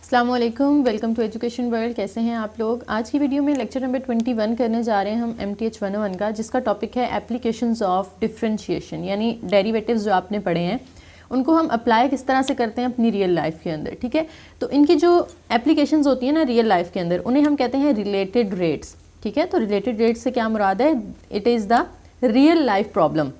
अस्सलाम वालेकुम, welcome to education world. कैसे हैं आप लोग। आज की वीडियो में लेक्चर नंबर 21 करने जा रहे हैं हम MTH 101 का, जिसका टॉपिक है एप्लीकेशंस ऑफ डिफरेंशिएशन, यानी डेरिवेटिव्स जो आपने पढ़े हैं उनको हम अप्लाई किस तरह से करते हैं अपनी रियल लाइफ के अंदर। ठीक है, तो इनकी जो एप्लीकेशंस होती हैं ना रियल लाइफ के अंदर, उन्हें हम कहते हैं रिलेटेड रेट्स। ठीक है, तो रिलेटेड रेट्स से क्या मुराद है, it is the real life problem.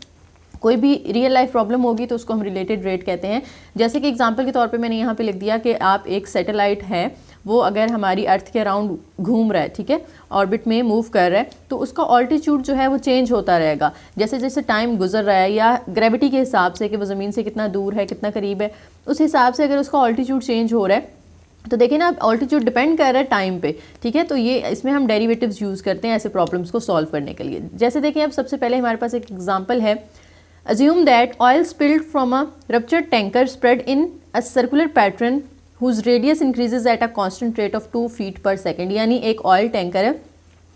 कोई भी रियल लाइफ प्रॉब्लम होगी तो उसको हम रिलेटेड रेट कहते हैं। जैसे कि एग्जांपल के तौर पे मैंने यहाँ पे लिख दिया कि आप एक सैटेलाइट है, वो अगर हमारी अर्थ के अराउंड घूम रहा है, ठीक है, ऑर्बिट में मूव कर रहा है, तो उसका ऑल्टीट्यूड जो है वो चेंज होता रहेगा जैसे जैसे टाइम गुजर रहा है, या ग्रेविटी के हिसाब से कि वो ज़मीन से कितना दूर है, कितना करीब है, उस हिसाब से अगर उसका ऑल्टीट्यूड चेंज हो रहा है तो देखिए ना, ऑल्टीट्यूड डिपेंड कर रहा है टाइम पे। ठीक है, तो ये इसमें हम डेरिवेटिव्स यूज़ करते हैं ऐसे प्रॉब्लम्स को सॉल्व करने के लिए। जैसे देखिए, अब सबसे पहले हमारे पास एक एग्जाम्पल है। Assume that oil spilled from a ruptured tanker spread in a circular pattern whose radius increases at a constant rate of 2 feet per second। यानी एक ऑयल टैंकर है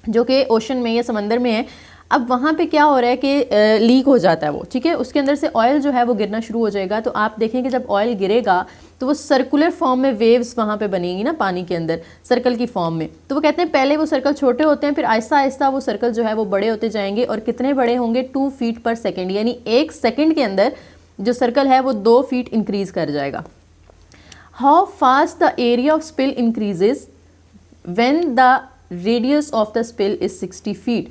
जो कि ओशन में या समंदर में है। अब वहाँ पे क्या हो रहा है कि लीक हो जाता है वो, ठीक है, उसके अंदर से ऑयल जो है वो गिरना शुरू हो जाएगा। तो आप देखेंगे जब ऑयल गिरेगा तो वो सर्कुलर फॉर्म में वेव्स वहाँ पे बनेंगी ना पानी के अंदर, सर्कल की फॉर्म में। तो वो कहते हैं पहले वो सर्कल छोटे होते हैं, फिर आहिस्ता आहिस्ता वो सर्कल जो है वो बड़े होते जाएंगे। और कितने बड़े होंगे, 2 फीट पर सेकेंड, यानी 1 सेकेंड के अंदर जो सर्कल है वो 2 फीट इंक्रीज कर जाएगा। How fast the area of spill increases when the radius of the spill is 60 feet.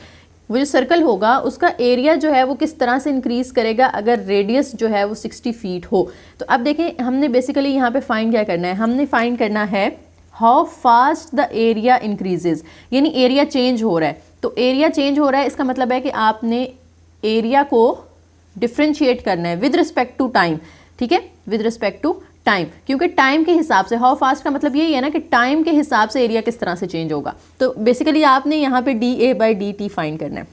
वो जो सर्कल होगा उसका एरिया जो है वो किस तरह से इंक्रीज करेगा अगर रेडियस जो है वो 60 फीट हो। तो अब देखें, हमने बेसिकली यहाँ पे फाइंड क्या करना है, हमने फाइंड करना है how fast the area increases, यानी एरिया चेंज हो रहा है। तो एरिया चेंज हो रहा है, इसका मतलब है कि आपने एरिया को डिफ्रेंशिएट करना है विद रिस्पेक्ट टू टाइम। ठीक है, विद रिस्पेक्ट टू टाइम, क्योंकि टाइम के हिसाब से, हाउ फास्ट का मतलब यही है ना कि टाइम के हिसाब से एरिया किस तरह से चेंज होगा। तो बेसिकली आपने यहाँ पे dA/dt फाइंड करना है।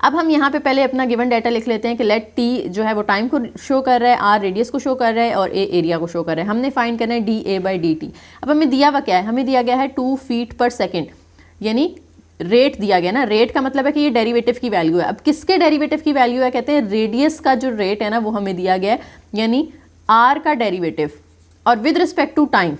अब हम यहाँ पे पहले अपना गिवन डाटा लिख लेते हैं कि लेट t जो है वो टाइम को शो कर रहा है, r रेडियस को शो कर रहा है और a एरिया को शो कर रहा है। हमने फाइंड करना है dA/dt। अब हमें दिया हुआ क्या है, हमें दिया गया है 2 फीट पर सेकेंड, यानी रेट दिया गया ना। रेट का मतलब है कि ये डेरिवेटिव की वैल्यू है। अब किसके डेरिवेटिव की वैल्यू है, कहते हैं रेडियस का जो रेट है ना वो हमें दिया गया है, यानी आर का डेरिवेटिव और विद रिस्पेक्ट टू टाइम।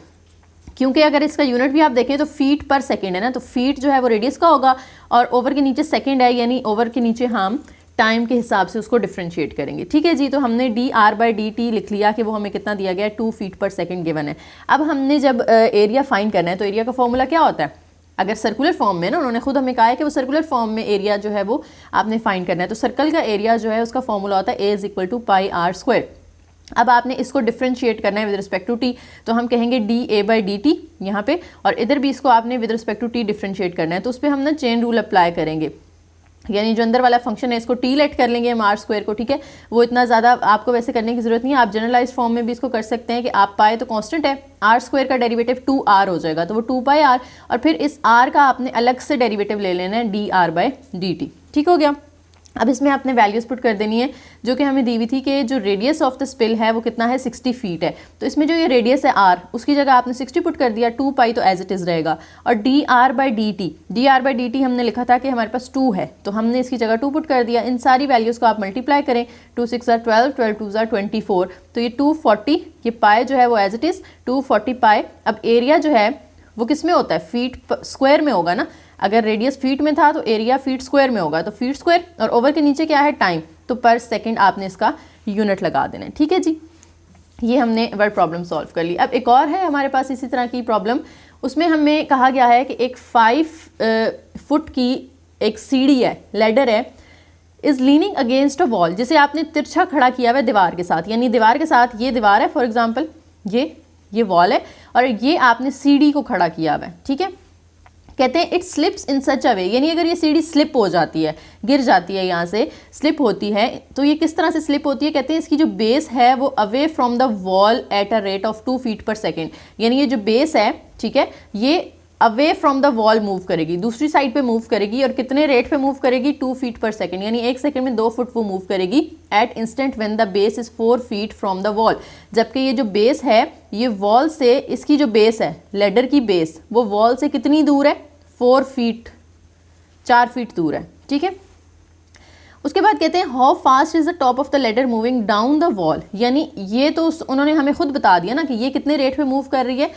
क्योंकि अगर इसका यूनिट भी आप देखें तो फीट पर सेकेंड है ना, तो फीट जो है वो रेडियस का होगा और ओवर के नीचे सेकेंड है, यानी ओवर के नीचे हम टाइम के हिसाब से उसको डिफ्रेंशिएट करेंगे। ठीक है जी, तो हमने dR/dt लिख लिया कि वो हमें कितना दिया गया है, 2 फीट पर सेकेंड गिवन है। अब हमने जब एरिया फाइंड करना है तो एरिया का फॉर्मूला क्या होता है, अगर सर्कुलर फॉर्म में ना, उन्होंने खुद हमें कहा है कि वो सर्कुलर फॉर्म में एरिया जो है वो आपने फाइंड करना है। तो सर्कल का एरिया जो है उसका फॉर्मूला होता है A=πr²। अब आपने इसको डिफ्रेंशिएट करना है विद रिस्पेक्ट टू t, तो हम कहेंगे dA/dt यहाँ पे, और इधर भी इसको आपने with respect to t differentiate करना है। तो उस पर हम ना चेन रूल अप्लाई करेंगे, यानी जो अंदर वाला फंक्शन है इसको t लेट कर लेंगे हम r² को। ठीक है, वो इतना ज़्यादा आपको वैसे करने की ज़रूरत नहीं है, आप जनरलाइज फॉर्म में भी इसको कर सकते हैं कि आप पाए तो कांस्टेंट है, r² का डेरिवेटिव 2r हो जाएगा, तो वो 2πr, और फिर इस r का आपने अलग से डेरिवेटिव ले लेना है dR/dt। ठीक हो गया। अब इसमें आपने वैल्यूज पुट कर देनी है जो कि हमें दी हुई थी कि जो रेडियस ऑफ द स्पिल है वो कितना है, 60 फीट है। तो इसमें जो ये रेडियस है r, उसकी जगह आपने 60 पुट कर दिया, 2π तो एज इट इज़ रहेगा। और dR/dt हमने लिखा था कि हमारे पास 2 है, तो हमने इसकी जगह 2 पुट कर दिया। इन सारी वैल्यूज़ को आप मल्टीप्लाई करें, 2 6 12, 12 2 24, तो ये 240, ये पाए जो है वो एज इट इज़ 240π। अब एरिया जो है वो किस में होता है, फीट स्क्वायर में होगा ना। अगर रेडियस फीट में था तो एरिया फीट स्क्वायर में होगा, तो फीट स्क्वायर, और ओवर के नीचे क्या है, टाइम, तो पर सेकंड आपने इसका यूनिट लगा देना है। ठीक है जी, ये हमने वर्ड प्रॉब्लम सॉल्व कर ली। अब एक और है हमारे पास इसी तरह की प्रॉब्लम, उसमें हमें कहा गया है कि एक 5 फुट की एक सीढ़ी है, लेडर है, is leaning against a wall, जिसे आपने तिरछा खड़ा किया हुआ है दीवार के साथ, यानी दीवार के साथ, ये दीवार है फॉर एग्जाम्पल, ये वॉल है और ये आपने सीढ़ी को खड़ा किया हुआ है। ठीक है, कहते हैं इट स्लिप्स इन सच अ वे, यानी अगर ये सीढ़ी स्लिप हो जाती है, गिर जाती है, यहाँ से स्लिप होती है, तो ये किस तरह से स्लिप होती है, कहते हैं इसकी जो बेस है वो away from the wall at a rate of 2 feet पर सेकेंड, यानी ये जो बेस है, ठीक है, ये away from the wall move करेगी, दूसरी साइड पे मूव करेगी, और कितने रेट पे मूव करेगी, 2 फीट पर सेकेंड, यानी 1 सेकेंड में 2 फुट वो मूव करेगी at instant when the base is 4 feet from the wall. जबकि ये जो बेस है ये वॉल से, इसकी जो बेस है लेडर की बेस, वो वॉल से कितनी दूर है, 4 फीट, 4 फीट दूर है। ठीक है, उसके बाद कहते हैं how fast is the top of the ladder moving down the wall, यानी ये तो उन्होंने हमें खुद बता दिया ना कि ये कितने रेट पे मूव कर रही है,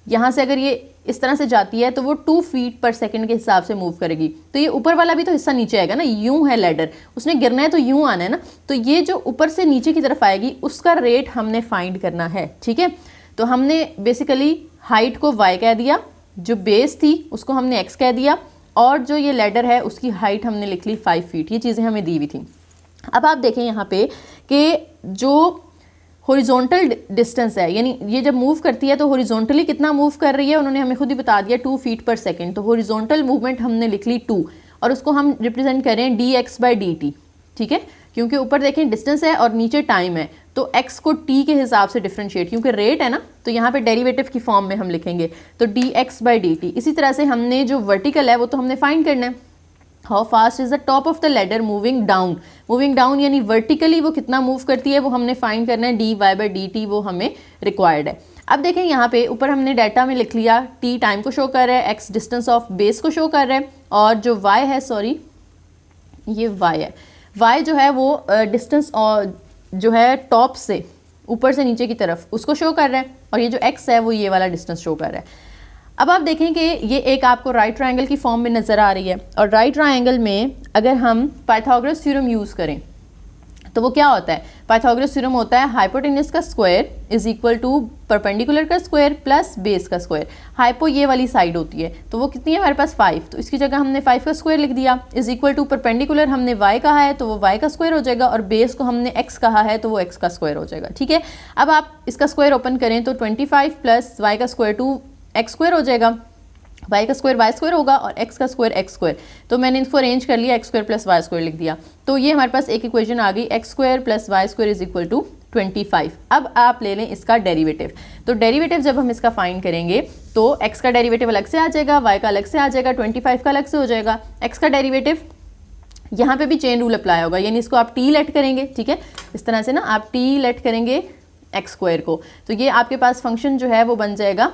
यहाँ से अगर ये इस तरह से जाती है तो वो 2 फीट पर सेकंड के हिसाब से मूव करेगी। तो ये ऊपर वाला भी तो हिस्सा नीचे आएगा ना, यूं है लैडर, उसने गिरना है तो यूं आना है ना, तो ये जो ऊपर से नीचे की तरफ आएगी उसका रेट हमने फाइंड करना है। ठीक है, तो हमने बेसिकली हाइट को y कह दिया, जो बेस थी उसको हमने x कह दिया, और जो ये लैडर है उसकी हाइट हमने लिख ली 5 फीट। ये चीज़ें हमें दी हुई थी। अब आप देखें यहाँ पे कि जो हॉरिजॉन्टल डिस्टेंस है, यानी ये जब मूव करती है तो हॉरिजॉन्टली कितना मूव कर रही है, उन्होंने हमें खुद ही बता दिया 2 फीट पर सेकंड। तो हॉरिजॉन्टल मूवमेंट हमने लिख ली 2, और उसको हम रिप्रेजेंट करें dx/dt। ठीक है, क्योंकि ऊपर देखें डिस्टेंस है और नीचे टाइम है, तो x को t के हिसाब से डिफ्रेंशिएट, क्योंकि रेट है ना तो यहाँ पे डेरिवेटिव की फॉर्म में हम लिखेंगे, तो dx/dt। इसी तरह से हमने जो वर्टिकल है वो तो हमने फाइंड करना है, how fast is the top of the ladder moving down. Moving down यानी वर्टिकली वो कितना मूव करती है वो हमने फाइंड करना है, dy/dt वो हमें रिक्वायर्ड है। अब देखें यहाँ पे ऊपर हमने डाटा में लिख लिया, t टाइम को शो कर रहा है, x डिस्टेंस ऑफ बेस को शो कर रहा है, और जो y है, सॉरी ये y है, y जो है वो डिस्टेंस और जो है टॉप से ऊपर से नीचे की तरफ उसको शो कर रहा है, और ये जो x है वो ये वाला डिस्टेंस शो कर रहा है। अब आप देखें कि ये एक आपको राइट ट्रायंगल की फॉर्म में नज़र आ रही है, और राइट ट्रायंगल में अगर हम पाइथागोरस थ्योरम यूज़ करें तो वो क्या होता है, पाइथागोरस थ्योरम होता है हाइपोटेनस का square is equal to perpendicular का स्क्वायर प्लस बेस का स्क्वायर। हाइपो ये वाली साइड होती है, तो वो कितनी है हमारे पास 5, तो इसकी जगह हमने 5 का स्क्वायर लिख दिया, इज इक्वल टू परपेंडिकुलर हमने y कहा है तो वो y का स्क्वायर हो जाएगा, और बेस को हमने x कहा है तो वो x का स्क्वायर हो जाएगा। ठीक है, अब आप इसका स्क्वायर ओपन करें तो 25 प्लस y का स्क्वायर 2x स्क्वायर हो जाएगा, y का स्क्वायर y स्क्वायर होगा, और x का स्क्वायर x स्क्वायर। तो मैंने इसको अरेंज कर लिया, x square plus y square लिख दिया, तो ये हमारे पास एक इक्वेशन आ गई, x square plus y square is equal to 25। अब आप ले लें इसका डेरिवेटिव, तो डेरिवेटिव जब हम इसका फाइंड करेंगे तो x का डेरिवेटिव अलग से आ जाएगा, y का अलग से आ जाएगा, 25 का अलग से हो जाएगा। x का डेरिवेटिव यहाँ पे भी चेन रूल अप्लाई होगा, यानी इसको आप t लेट करेंगे। ठीक है, इस तरह से ना आप t लेट करेंगे x स्क्वायर को, तो ये आपके पास फंक्शन जो है वो बन जाएगा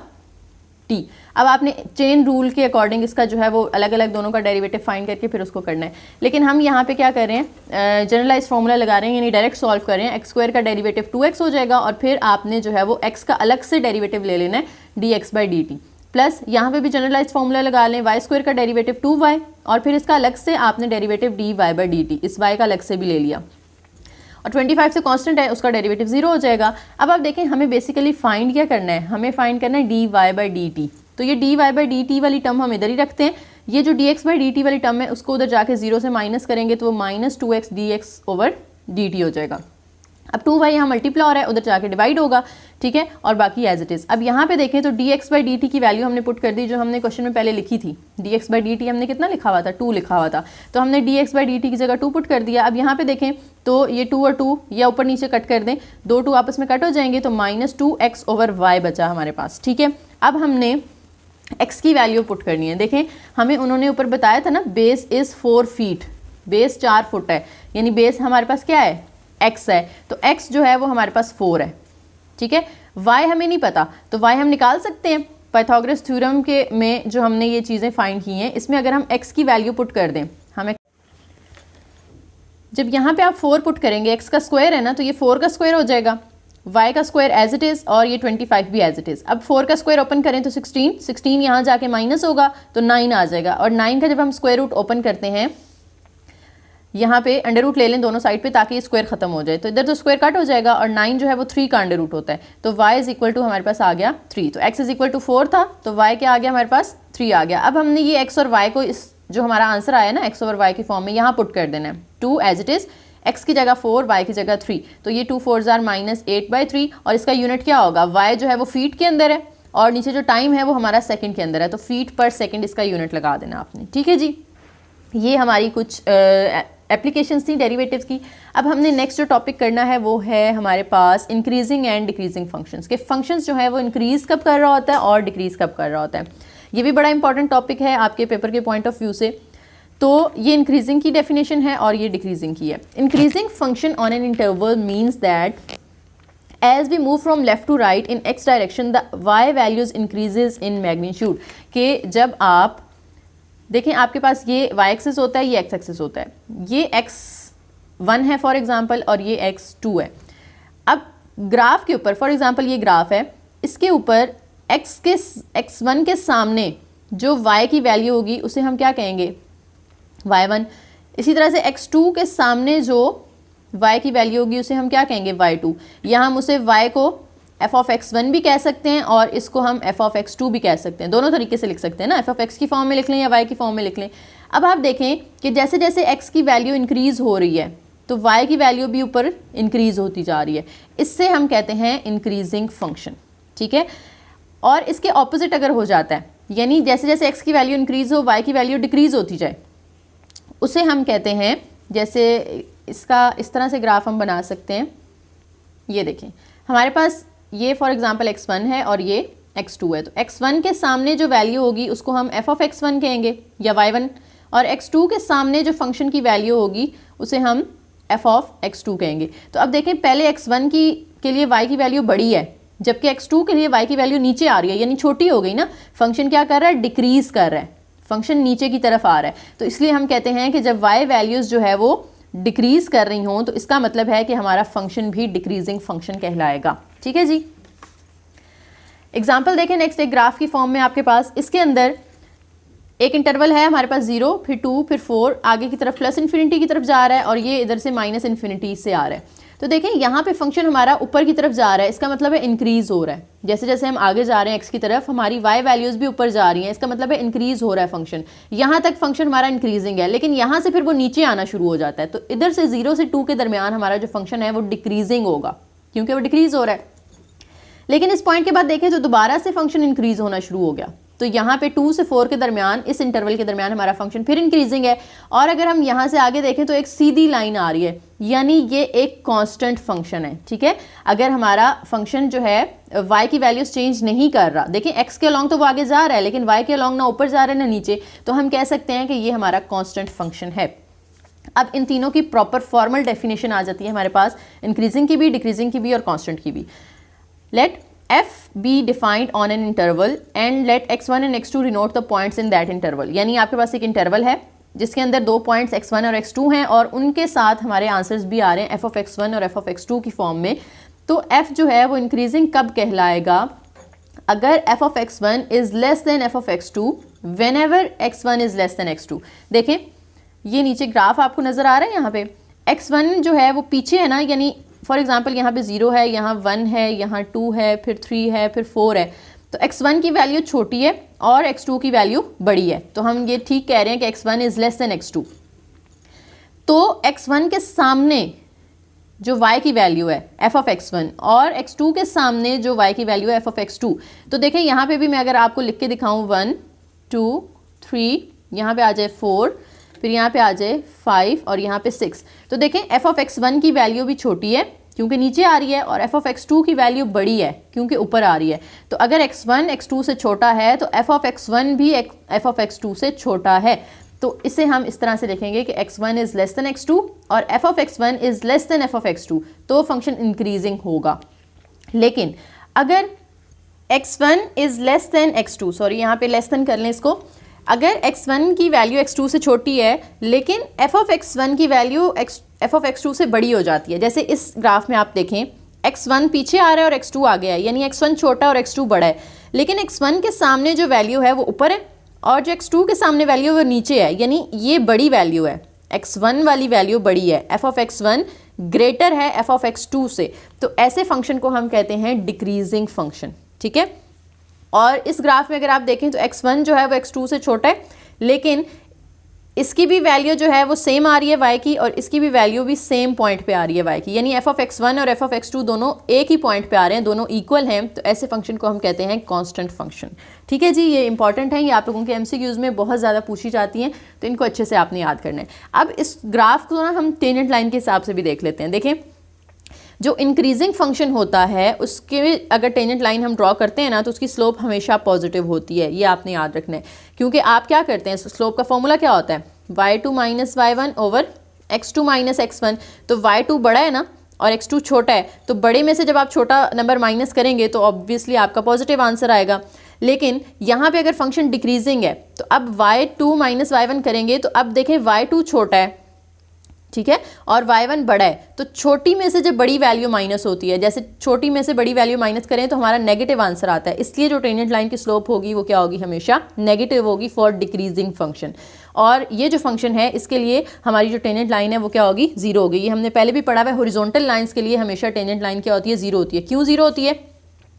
t। अब आपने चेन रूल के अकॉर्डिंग इसका जो है वो अलग अलग दोनों का डेरिवेटिव फाइंड करके फिर उसको करना है, लेकिन हम यहाँ पे क्या कर रहे हैं, जनरलाइज फार्मूला लगा रहे हैं, यानी डायरेक्ट सॉल्व कर रहे हैं। x स्क्वायर का डेरिवेटिव 2x हो जाएगा, और फिर आपने जो है वो x का अलग से डेरिवेटिव ले लेना है dx/dt, प्लस यहाँ पे भी जनरलाइज फार्मूला लगा लें, y स्क्वायर का डेरिवेटिव 2y, और फिर इसका अलग से आपने डेरिवेटिव dy/dt, इस y का अलग से भी ले लिया, और 25 से कांस्टेंट है उसका डेरिवेटिव 0 हो जाएगा। अब आप देखें हमें बेसिकली फाइंड क्या करना है, हमें फाइंड करना है dy/dt, तो ये dy/dt वाली टर्म हम इधर ही रखते हैं, ये जो dx/dt वाली टर्म है उसको उधर जाके 0 से माइनस करेंगे तो वो -2x dx/dt हो जाएगा। अब 2y यहाँ मल्टीप्लाई हो रहा है, उधर जाके डिवाइड होगा। ठीक है, और बाकी एज इट इज़। अब यहाँ पे देखें तो dx/dt की वैल्यू हमने पुट कर दी जो हमने क्वेश्चन में पहले लिखी थी, dx/dt हमने कितना लिखा हुआ था, 2 लिखा हुआ था, तो हमने dx/dt की जगह 2 पुट कर दिया। अब यहाँ पे देखें तो ये 2 और 2 या ऊपर नीचे कट कर दें, 2 2 आपस में कट हो जाएंगे, तो -2x/y बचा हमारे पास। ठीक है, अब हमने x की वैल्यू पुट करनी है। देखें हमें उन्होंने ऊपर बताया था ना, base is 4 feet, base 4 foot है, यानी बेस हमारे पास क्या है, x है, तो x जो है वो हमारे पास 4 है। ठीक है, y हमें नहीं पता, तो y हम निकाल सकते हैं पाइथागोरस थ्योरम के में जो हमने ये चीज़ें फाइंड की हैं, इसमें अगर हम x की वैल्यू पुट कर दें, हमें जब यहाँ पे आप 4 पुट करेंगे, x का स्क्वायर है ना, तो ये 4 का स्क्वायर हो जाएगा, y का स्क्वायर एज इट इज़, और ये 25 भी एज इट इज़। अब 4 का स्क्वायर ओपन करें तो 16 यहाँ जाके माइनस होगा तो 9 आ जाएगा, और 9 का जब हम स्क्वायर रूट ओपन करते हैं यहाँ पे अंडर रूट ले लें दोनों साइड पे ताकि ये स्क्वायर खत्म हो जाए, तो इधर तो स्क्वायर कट हो जाएगा, और 9 जो है वो 3 का अंडर रूट होता है, तो y इज इक्वल टू हमारे पास आ गया 3, तो x इज इक्वल टू 4 था, तो y क्या आ गया हमारे पास 3 आ गया। अब हमने ये x और y को इस जो हमारा आंसर आया ना x ओवर y की फॉर्म में यहाँ पुट कर देना है, 2 एज इट इज़, x की जगह 4, y की जगह 3, तो ये 2 4s आर -8/3, और इसका यूनिट क्या होगा, y जो है वो फीट के अंदर है, और नीचे जो टाइम है वो हमारा सेकंड के अंदर है, तो फीट पर सेकंड इसका यूनिट लगा देना आपने। ठीक है जी, ये हमारी कुछ एप्लीकेशंस थी डेरिवेटिव्स की। अब हमने नेक्स्ट जो टॉपिक करना है वो है हमारे पास इंक्रीजिंग एंड डिक्रीजिंग फंक्शंस के फंक्शंस जो है वो इंक्रीज़ कब कर रहा होता है और डिक्रीज़ कब कर रहा होता है। ये भी बड़ा इंपॉर्टेंट टॉपिक है आपके पेपर के पॉइंट ऑफ व्यू से। तो ये इंक्रीजिंग की डेफिनेशन है और ये डिक्रीजिंग की है। Increasing function on an interval means that as we move from left to right in x direction the y values increases in magnitude। कि जब आप देखें आपके पास ये y एक्सिस होता है, ये x एक्सिस होता है, ये x1 है फॉर एग्जांपल और ये x2 है। अब ग्राफ के ऊपर फॉर एग्जांपल ये ग्राफ है, इसके ऊपर x1 के सामने जो y की वैल्यू होगी उसे हम क्या कहेंगे, y1। इसी तरह से x2 के सामने जो y की वैल्यू होगी उसे हम क्या कहेंगे, y2। यहाँ हम उसे y को f ऑफ x1 भी कह सकते हैं और इसको हम f ऑफ x2 भी कह सकते हैं, दोनों तरीके से लिख सकते हैं ना, f ऑफ x की फॉर्म में लिख लें या y की फॉर्म में लिख लें। अब आप देखें कि जैसे जैसे x की वैल्यू इंक्रीज़ हो रही है तो y की वैल्यू भी ऊपर इंक्रीज़ होती जा रही है, इससे हम कहते हैं इंक्रीजिंग फंक्शन, ठीक है। और इसके ऑपोजिट अगर हो जाता है, यानी जैसे जैसे x की वैल्यू इंक्रीज़ हो y की वैल्यू डिक्रीज़ होती जाए, उसे हम कहते हैं, जैसे इसका इस तरह से ग्राफ हम बना सकते हैं। ये देखें हमारे पास ये फॉर एग्जांपल x1 है और ये x2 है, तो x1 के सामने जो वैल्यू होगी उसको हम f ऑफ x1 कहेंगे या y1, और x2 के सामने जो फंक्शन की वैल्यू होगी उसे हम f ऑफ x2 कहेंगे। तो अब देखें पहले x1 के लिए y की वैल्यू बड़ी है, जबकि x2 के लिए y की वैल्यू नीचे आ रही है, यानी छोटी हो गई ना, फंक्शन क्या कर रहा है, डिक्रीज़ कर रहा है, फंक्शन नीचे की तरफ आ रहा है। तो इसलिए हम कहते हैं कि जब y वैल्यूज़ जो है वो डिक्रीज़ कर रही हों तो इसका मतलब है कि हमारा फंक्शन भी डिक्रीजिंग फंक्शन कहलाएगा, ठीक है जी। एग्जाम्पल देखें नेक्स्ट, एक ग्राफ की फॉर्म में आपके पास, इसके अंदर एक इंटरवल है हमारे पास 0, फिर 2, फिर 4, आगे की तरफ प्लस इन्फिनिटी की तरफ जा रहा है और ये इधर से माइनस इन्फिनिटी से आ रहा है। तो देखें यहाँ पे फंक्शन हमारा ऊपर की तरफ जा रहा है, इसका मतलब है इंक्रीज़ हो रहा है। जैसे जैसे हम आगे जा रहे हैं x की तरफ, हमारी y वैल्यूज़ भी ऊपर जा रही हैं, इसका मतलब है इंक्रीज़ हो रहा है फंक्शन। यहाँ तक फंक्शन हमारा इंक्रीजिंग है, लेकिन यहाँ से फिर वो नीचे आना शुरू हो जाता है, तो इधर से 0 से 2 के दरमियान हमारा जो फंक्शन है वो डिक्रीजिंग होगा, क्योंकि वो डिक्रीज़ हो रहा है। लेकिन इस पॉइंट के बाद देखें तो दोबारा से फंक्शन इंक्रीज़ होना शुरू हो गया, तो यहाँ पे 2 से 4 के दरमियान, इस इंटरवल के दरमियान हमारा फंक्शन फिर इंक्रीजिंग है। और अगर हम यहाँ से आगे देखें तो एक सीधी लाइन आ रही है, यानी ये एक कांस्टेंट फंक्शन है, ठीक है। अगर हमारा फंक्शन जो है y की वैल्यूज चेंज नहीं कर रहा, देखें x के अलॉन्ग तो वो आगे जा रहा है, लेकिन y के अलॉन्ग ना ऊपर जा रहा है ना नीचे, तो हम कह सकते हैं कि ये हमारा कांस्टेंट फंक्शन है। अब इन तीनों की प्रॉपर फॉर्मल डेफिनेशन आ जाती है हमारे पास, इंक्रीजिंग की भी, डिक्रीजिंग की भी और कांस्टेंट की भी। Let f be defined on an interval and let x1 and x2 denote the points in that interval। यानी आपके पास एक इंटरवल है जिसके अंदर 2 पॉइंट्स x1 और x2 हैं और उनके साथ हमारे आंसर्स भी आ रहे हैं f ऑफ x1 और f ऑफ x2 की फॉर्म में। तो f जो है वो इंक्रीजिंग कब कहलाएगा, अगर f of x1 is less than f of x2 whenever x1 is less than x2। देखें ये नीचे ग्राफ आपको नज़र आ रहा है, यहाँ पे x1 जो है वो पीछे है ना, यानी फॉर एग्जाम्पल यहाँ पे 0 है, यहाँ 1 है, यहाँ 2 है, फिर 3 है, फिर 4 है, तो x1 की वैल्यू छोटी है और x2 की वैल्यू बड़ी है, तो हम ये ठीक कह रहे हैं कि x1 is less than x2। तो x1 के सामने जो y की वैल्यू है f ऑफ x1 और x2 के सामने जो y की वैल्यू है f ऑफ x2, तो देखें यहाँ पे भी मैं अगर आपको लिख के दिखाऊँ 1 2 3, यहाँ पे आ जाए 4, फिर यहाँ पे आ जाए 5 और यहाँ पे 6, तो देखें f ऑफ x1 की वैल्यू भी छोटी है क्योंकि नीचे आ रही है और f ऑफ x2 की वैल्यू बड़ी है क्योंकि ऊपर आ रही है। तो अगर x1 x2 से छोटा है तो f ऑफ x1 भी f ऑफ x2 से छोटा है। तो इसे हम इस तरह से लिखेंगे कि x1 is less than x2 और f of x1 is less than f of x2, तो फंक्शन इंक्रीजिंग होगा। लेकिन अगर x1 is less than x2, sorry यहाँ पे लेस देन कर लें इसको, अगर x1 की वैल्यू x2 से छोटी है लेकिन f ऑफ x1 की वैल्यू f ऑफ x2 से बड़ी हो जाती है, जैसे इस ग्राफ में आप देखें x1 पीछे आ रहा है और x2 आगे है, यानी x1 छोटा और x2 बड़ा है, लेकिन x1 के सामने जो वैल्यू है वो ऊपर है और जो x2 के सामने वैल्यू वो नीचे है, यानी ये बड़ी वैल्यू है, x1 वाली वैल्यू बड़ी है, f ऑफ x1 ग्रेटर है f ऑफ x2 से, तो ऐसे फंक्शन को हम कहते हैं डिक्रीजिंग फंक्शन, ठीक है। और इस ग्राफ में अगर आप देखें तो x1 जो है वो x2 से छोटा है, लेकिन इसकी भी वैल्यू जो है वो सेम आ रही है y की और इसकी भी वैल्यू भी सेम पॉइंट पे आ रही है y की, यानी f ऑफ x1 और f ऑफ x2 दोनों एक ही पॉइंट पे आ रहे हैं, दोनों इक्वल हैं, तो ऐसे फंक्शन को हम कहते हैं कांस्टेंट फंक्शन, ठीक है जी। ये इंपॉर्टेंट है, ये आप लोगों के MCQs में बहुत ज़्यादा पूछी जाती हैं, तो इनको अच्छे से आपने याद करना है। अब इस ग्राफ को ना हम टेंजेंट लाइन के हिसाब से भी देख लेते हैं। देखें जो इंक्रीजिंग फंक्शन होता है उसके अगर टेंजेंट लाइन हम ड्रॉ करते हैं ना तो उसकी स्लोप हमेशा पॉजिटिव होती है, ये आपने याद रखना है, क्योंकि आप क्या करते हैं, स्लोप का फॉर्मूला क्या होता है, y2 minus y1 over x2 minus x1, तो y2 बड़ा है ना और x2 छोटा है, तो बड़े में से जब आप छोटा नंबर माइनस करेंगे तो ऑब्वियसली आपका पॉजिटिव आंसर आएगा। लेकिन यहाँ पे अगर फंक्शन डिक्रीजिंग है तो अब y2 माइनस y1 करेंगे तो अब देखें y2 छोटा है ठीक है, और y1 बड़ा है तो छोटी में से जब बड़ी वैल्यू माइनस होती है, जैसे छोटी में से बड़ी वैल्यू माइनस करें तो हमारा नेगेटिव आंसर आता है, इसलिए जो टेंजेंट लाइन की स्लोप होगी वो क्या होगी, हमेशा नेगेटिव होगी फॉर डिक्रीजिंग फंक्शन। और ये जो फंक्शन है इसके लिए हमारी जो टेंजेंट लाइन है वो क्या होगी, जीरो होगी। ये हमने पहले भी पढ़ा हुआ है, हॉरिजॉन्टल लाइंस के लिए हमेशा टेंजेंट लाइन क्या होती है, जीरो होती है। क्यों जीरो होती है,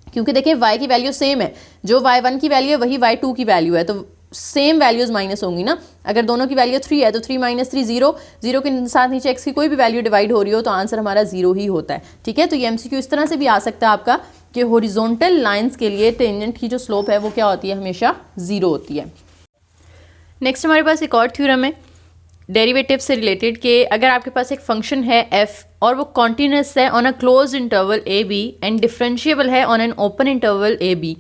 क्योंकि देखिए y की वैल्यू सेम है, जो y1 की वैल्यू है वही y2 की वैल्यू है, तो सेम वैल्यूज माइनस होंगी ना। अगर दोनों की वैल्यू 3 है तो 3 - 3 0, 0 के साथ नीचे x की कोई भी वैल्यू डिवाइड हो रही हो तो आंसर हमारा 0 ही होता है। ठीक है, तो ये MCQ इस तरह से भी आ सकता है आपका कि हॉरिजॉन्टल लाइंस के लिए टेंजेंट की जो स्लोप है वो क्या होती है, हमेशा 0 होती है। नेक्स्ट हमारे पास एक और थ्योरम है डेरिवेटिव से रिलेटेड कि अगर आपके पास एक फंक्शन है f और वो कॉन्टिन्यूस है on a closed interval a b and differentiable है on an open interval a b,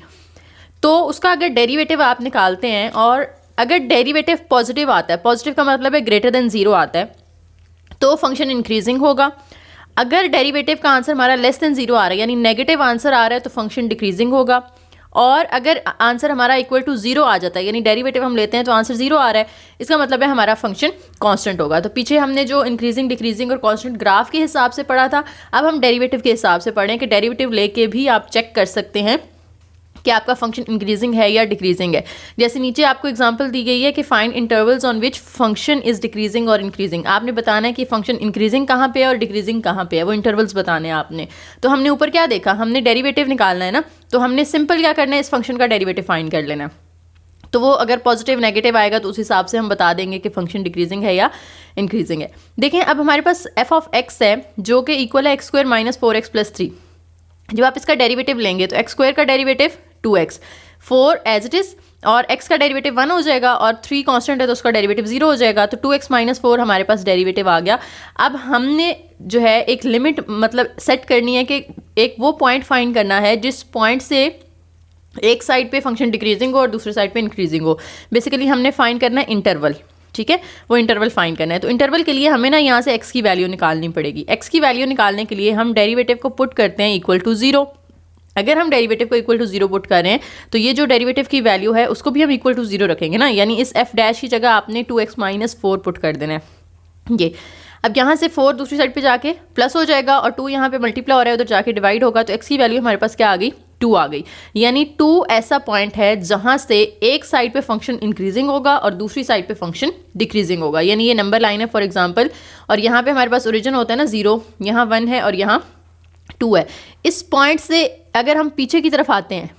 तो उसका अगर डेरिवेटिव आप निकालते हैं और अगर डेरिवेटिव पॉजिटिव आता है, पॉजिटिव का मतलब है ग्रेटर देन 0 आता है, तो फंक्शन इंक्रीजिंग होगा। अगर डेरिवेटिव का आंसर हमारा लेस देन 0 आ रहा है यानी नेगेटिव आंसर आ रहा है तो फंक्शन डिक्रीजिंग होगा। और अगर आंसर हमारा इक्वल टू 0 आ जाता है यानी डेरिवेटिव हम लेते हैं तो आंसर 0 आ रहा है, इसका मतलब है हमारा फंक्शन कांस्टेंट होगा। तो पीछे हमने जो इंक्रीजिंग डिक्रीजिंग और कांस्टेंट ग्राफ के हिसाब से पढ़ा था, अब हम डेरिवेटिव के हिसाब से पढ़ें कि डेरिवेटिव लेके भी आप चेक कर सकते हैं कि आपका फंक्शन इंक्रीजिंग है या डिक्रीजिंग है। जैसे नीचे आपको एग्जांपल दी गई है कि find intervals on which function is decreasing और इंक्रीजिंग। आपने बताना है कि फंक्शन इंक्रीजिंग कहाँ पे है और डिक्रीजिंग कहाँ पे है, वो इंटरवल्स बताने हैं आपने। तो हमने ऊपर क्या देखा, हमने डेरिवेटिव निकालना है ना, तो हमने सिंपल क्या करना है, इस फंक्शन का डेरिवेटिव फाइंड कर लेना। तो वो अगर पॉजिटिव नेगेटिव आएगा तो उस हिसाब से हम बता देंगे कि फंक्शन डिक्रीजिंग है या इंक्रीजिंग है। देखें अब हमारे पास f ऑफ x है जो कि इक्वल है x² - 4x + 3। जब आप इसका डेरिवेटिव लेंगे तो x² का derivative 2x, 4 as it is, और x का डेरिवेटिव 1 हो जाएगा और 3 कांस्टेंट है तो उसका डेरिवेटिव 0 हो जाएगा, तो 2x - 4 हमारे पास डेरिवेटिव आ गया। अब हमने जो है एक लिमिट मतलब सेट करनी है कि एक वो पॉइंट फाइंड करना है जिस पॉइंट से एक साइड पे फंक्शन डिक्रीजिंग हो और दूसरे साइड पे इंक्रीजिंग हो। बेसिकली हमने फाइंड करना है इंटरवल, ठीक है, वो इंटरवल फाइंड करना है। तो इंटरवल के लिए हमें ना यहाँ से x की वैल्यू निकालनी पड़ेगी। x की वैल्यू निकालने के लिए हम डेरिवेटिव को पुट करते हैं इक्वल टू 0। अगर हम डेरिवेटिव को इक्वल टू 0 पुट कर रहे हैं तो ये जो डेरिवेटिव की वैल्यू है उसको भी हम इक्वल टू 0 रखेंगे ना, यानी इस f डैश की जगह आपने 2x - 4 पुट कर देना है। ये अब यहाँ से 4 दूसरी साइड पे जाके प्लस हो जाएगा और 2 यहाँ पे मल्टीप्लाई हो रहा है, उधर जाके डिवाइड होगा, तो x की वैल्यू हमारे पास क्या आ गई, 2 आ गई। यानी 2 ऐसा पॉइंट है जहाँ से एक साइड पे फंक्शन इंक्रीजिंग होगा और दूसरी साइड पे फंक्शन डिक्रीजिंग होगा। यानी ये नंबर लाइन है फॉर एग्जाम्पल, और यहाँ पे हमारे पास ओरिजिन होता है ना 0, यहाँ 1 है और यहाँ 2 है। इस पॉइंट से अगर हम पीछे की तरफ आते हैं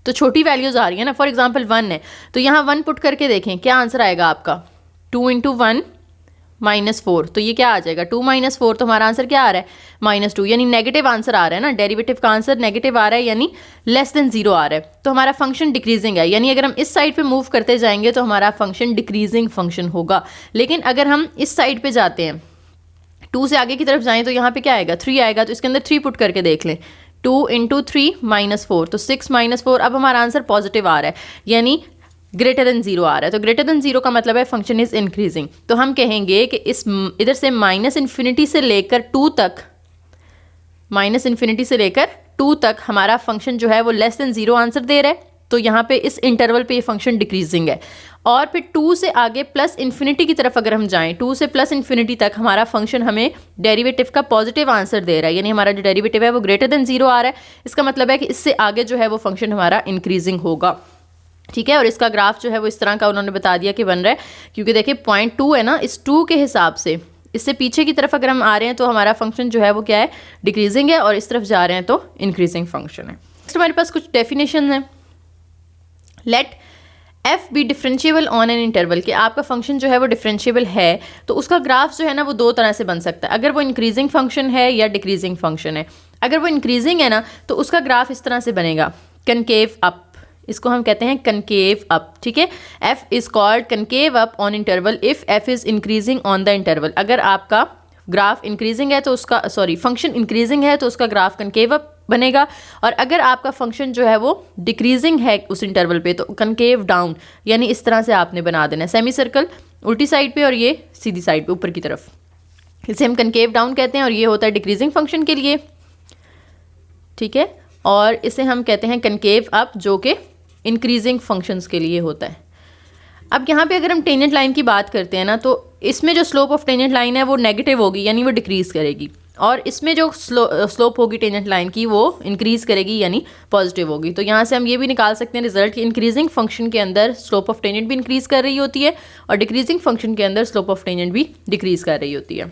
तो छोटी वैल्यूज आ रही है ना, फॉर एग्जाम्पल 1 है तो यहाँ 1 पुट करके देखें क्या आंसर आएगा आपका, 2 × 1 - 4, तो ये क्या आ जाएगा 2 - 4, तो हमारा आंसर क्या आ रहा है -2, यानी नेगेटिव आंसर आ रहा है ना, डेरिवेटिव का आंसर नेगेटिव आ रहा है यानी लेस देन 0 आ रहा है, तो हमारा फंक्शन डिक्रीजिंग है। यानी अगर हम इस साइड पे मूव करते जाएंगे तो हमारा फंक्शन डिक्रीजिंग फंक्शन होगा। लेकिन अगर हम इस साइड पे जाते हैं 2 से आगे की तरफ जाएं तो यहाँ पे क्या आएगा 3 आएगा, तो इसके अंदर 3 पुट करके देख लें, 2 × 3 - 4, तो 6 - 4। अब हमारा आंसर पॉजिटिव आ रहा है यानी ग्रेटर देन 0 आ रहा है, तो ग्रेटर देन 0 का मतलब है फंक्शन इज इंक्रीजिंग। तो हम कहेंगे कि इस इधर से -∞ से लेकर 2 तक, -∞ से लेकर 2 तक हमारा फंक्शन जो है वो लेस देन 0 आंसर दे रहा है, तो यहाँ पे इस इंटरवल पे ये फंक्शन डिक्रीजिंग है। और फिर 2 से आगे +∞ की तरफ अगर हम जाएं, 2 से +∞ तक हमारा फंक्शन हमें डेरिवेटिव का पॉजिटिव आंसर दे रहा है, यानी हमारा जो डेरिवेटिव है वो ग्रेटर देन 0 आ रहा है। इसका मतलब है कि इससे आगे जो है वो फंक्शन हमारा इंक्रीजिंग होगा, ठीक है। और इसका ग्राफ जो है वो इस तरह का उन्होंने बता दिया कि बन रहा है, क्योंकि देखिए पॉइंट 2 है ना, इस 2 के हिसाब से इससे पीछे की तरफ अगर हम आ रहे हैं तो हमारा फंक्शन जो है वो क्या है, डिक्रीजिंग है, और इस तरफ जा रहे हैं तो इंक्रीजिंग फंक्शन है। नेक्स्ट हमारे पास कुछ डेफिनेशन है। Let f be differentiable on an interval, कि आपका फंक्शन जो है वो डिफरेंशिएबल है तो उसका ग्राफ जो है ना वो 2 तरह से बन सकता है, अगर वो इंक्रीजिंग फंक्शन है या डिक्रीजिंग फंक्शन है। अगर वो इंक्रीजिंग है ना तो उसका ग्राफ इस तरह से बनेगा, कनकेव अप, इसको हम कहते हैं कनकेव अप, ठीक है। f is called concave up on interval if f is increasing on the interval. अगर आपका ग्राफ इंक्रीजिंग है तो उसका फंक्शन इंक्रीजिंग है तो उसका ग्राफ कनकेव अप बनेगा, और अगर आपका फंक्शन जो है वो डिक्रीजिंग है उस इंटरवल पे तो कनकेव डाउन, यानी इस तरह से आपने बना देना है, सेमी सर्कल उल्टी साइड पे और ये सीधी साइड पे ऊपर की तरफ, इसे हम कनकेव डाउन कहते हैं, और ये होता है डिक्रीजिंग फंक्शन के लिए, ठीक है। और इसे हम कहते हैं कनकेव अप जो कि इंक्रीजिंग फंक्शंस के लिए होता है। अब यहाँ पे अगर हम टेंजेंट लाइन की बात करते हैं ना, तो इसमें जो स्लोप ऑफ टेंजेंट लाइन है वो नेगेटिव होगी, यानी वो डिक्रीज़ करेगी, और इसमें जो स्लोप होगी टेंजेंट लाइन की वो इंक्रीज़ करेगी यानी पॉजिटिव होगी। तो यहाँ से हम ये भी निकाल सकते हैं रिजल्ट कि इंक्रीजिंग फंक्शन के अंदर स्लोप ऑफ टेंजेंट भी इंक्रीज़ कर रही होती है और डिक्रीजिंग फंक्शन के अंदर स्लोप ऑफ टेंजेंट भी डिक्रीज़ कर रही होती है।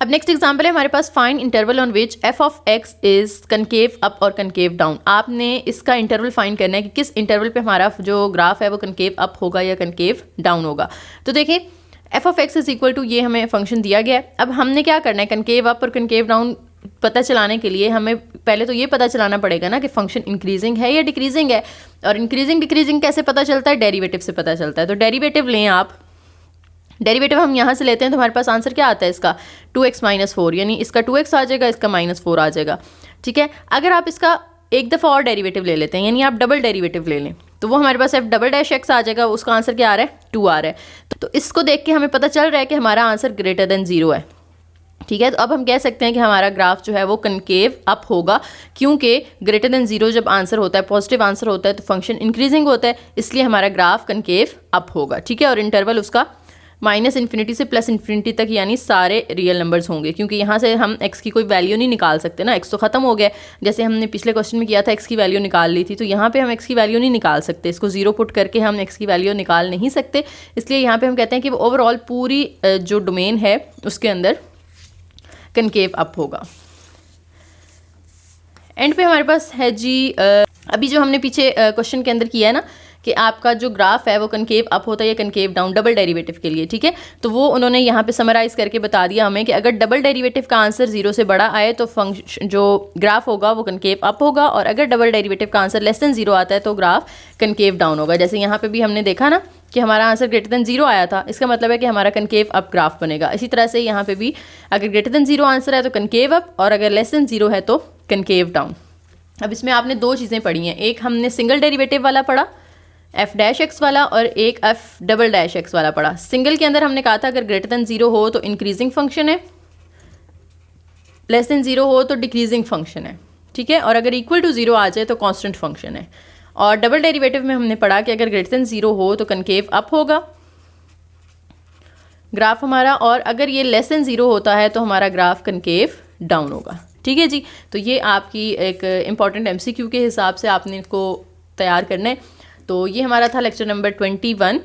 अब नेक्स्ट एग्जांपल है हमारे पास, find interval on which F of X is concave up और कनकेव डाउन। आपने इसका इंटरवल फाइंड करना है कि किस इंटरवल पे हमारा जो ग्राफ है वो कनकेव अप होगा या कनकेव डाउन होगा। तो देखिए F of X is equal to, ये हमें फंक्शन दिया गया है। अब हमने क्या करना है, कनकेव अप और कनकेव डाउन पता चलाने के लिए हमें पहले तो ये पता चलाना पड़ेगा ना कि फंक्शन इंक्रीजिंग है या डिक्रीजिंग है। और इंक्रीजिंग डिक्रीजिंग कैसे पता चलता है, डेरिवेटिव से पता चलता है। तो डेरिवेटिव लें आप, डेरिवेटिव हम यहाँ से लेते हैं तो हमारे पास आंसर क्या आता है इसका, 2x - 4, यानी इसका 2x आ जाएगा, इसका -4 आ जाएगा। ठीक है, अगर आप इसका एक दफ़ा और डेरिवेटिव ले लेते हैं, यानी आप डबल डेरिवेटिव ले लें, तो वो हमारे पास f डबल-x आ जाएगा, उसका आंसर क्या आ रहा है, 2 आ रहा है। तो इसको देख के हमें पता चल रहा है कि हमारा आंसर ग्रेटर देन 0 है। ठीक है, तो अब हम कह सकते हैं कि हमारा ग्राफ जो है वो कनकेव अप होगा, क्योंकि ग्रेटर देन 0 जब आंसर होता है, पॉजिटिव आंसर होता है, तो फंक्शन इंक्रीजिंग होता है, इसलिए हमारा ग्राफ कनकेव अप होगा। ठीक है, और इंटरवल उसका -∞ से +∞ तक, यानी सारे रियल नंबर्स होंगे, क्योंकि यहाँ से हम x की कोई वैल्यू नहीं निकाल सकते ना, x तो ख़त्म हो गया। जैसे हमने पिछले क्वेश्चन में किया था, x की वैल्यू निकाल ली थी, तो यहाँ पे हम x की वैल्यू नहीं निकाल सकते, इसको 0 पुट करके हम x की वैल्यू निकाल नहीं सकते। इसलिए यहाँ पे हम कहते हैं कि ओवरऑल पूरी जो डोमेन है उसके अंदर कनकेव अप होगा। एंड पे हमारे पास है जी, अभी जो हमने पीछे क्वेश्चन के अंदर किया है ना कि आपका जो ग्राफ है वो कनकेव अप होता है या कनकेव डाउन, डबल डेरिवेटिव के लिए। ठीक है, तो वो उन्होंने यहाँ पे समराइज़ करके बता दिया हमें कि अगर डबल डेरिवेटिव का आंसर 0 से बड़ा आए तो फंक्शन जो ग्राफ होगा वो कनकेव अप होगा, और अगर डबल डेरिवेटिव का आंसर लेस देन 0 आता है तो ग्राफ कनकेव डाउन होगा। जैसे यहाँ पे भी हमने देखा ना कि हमारा आंसर ग्रेटर देन 0 आया था, इसका मतलब है कि हमारा कनकेव अप ग्राफ बनेगा। इसी तरह से यहाँ पे भी अगर ग्रेटर देन 0 आंसर है तो कनकेव अप, और अगर लेस देन 0 है तो कनकेव डाउन। अब इसमें आपने दो चीज़ें पढ़ी हैं, एक हमने सिंगल डेरिवेटिव वाला पढ़ा f' वाला, और एक f'' वाला पढ़ा। सिंगल के अंदर हमने कहा था अगर ग्रेटर देन 0 हो तो इंक्रीजिंग फंक्शन है, लेस देन 0 हो तो डिक्रीजिंग फंक्शन है। ठीक है, और अगर इक्वल टू 0 आ जाए तो कांस्टेंट फंक्शन है। और डबल डेरिवेटिव में हमने पढ़ा कि अगर ग्रेटर देन 0 हो तो कनकेव अप होगा ग्राफ हमारा, और अगर ये लेस देन 0 होता है तो हमारा ग्राफ कनकेव डाउन होगा। ठीक है जी, तो ये आपकी एक इम्पॉर्टेंट MCQ के हिसाब से आपने इसको तैयार करना है। तो ये हमारा था लेक्चर नंबर 21,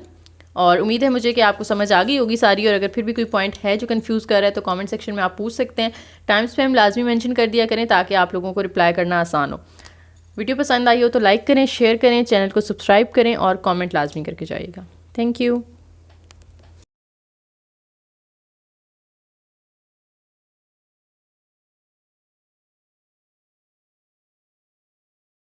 और उम्मीद है मुझे कि आपको समझ आ गई होगी सारी। और अगर फिर भी कोई पॉइंट है जो कंफ्यूज कर रहा है तो कमेंट सेक्शन में आप पूछ सकते हैं। टाइम्स पे हम लाजमी मेंशन कर दिया करें ताकि आप लोगों को रिप्लाई करना आसान हो। वीडियो पसंद आई हो तो लाइक करें, शेयर करें, चैनल को सब्सक्राइब करें और कमेंट लाजमी करके जाइएगा। Thank you.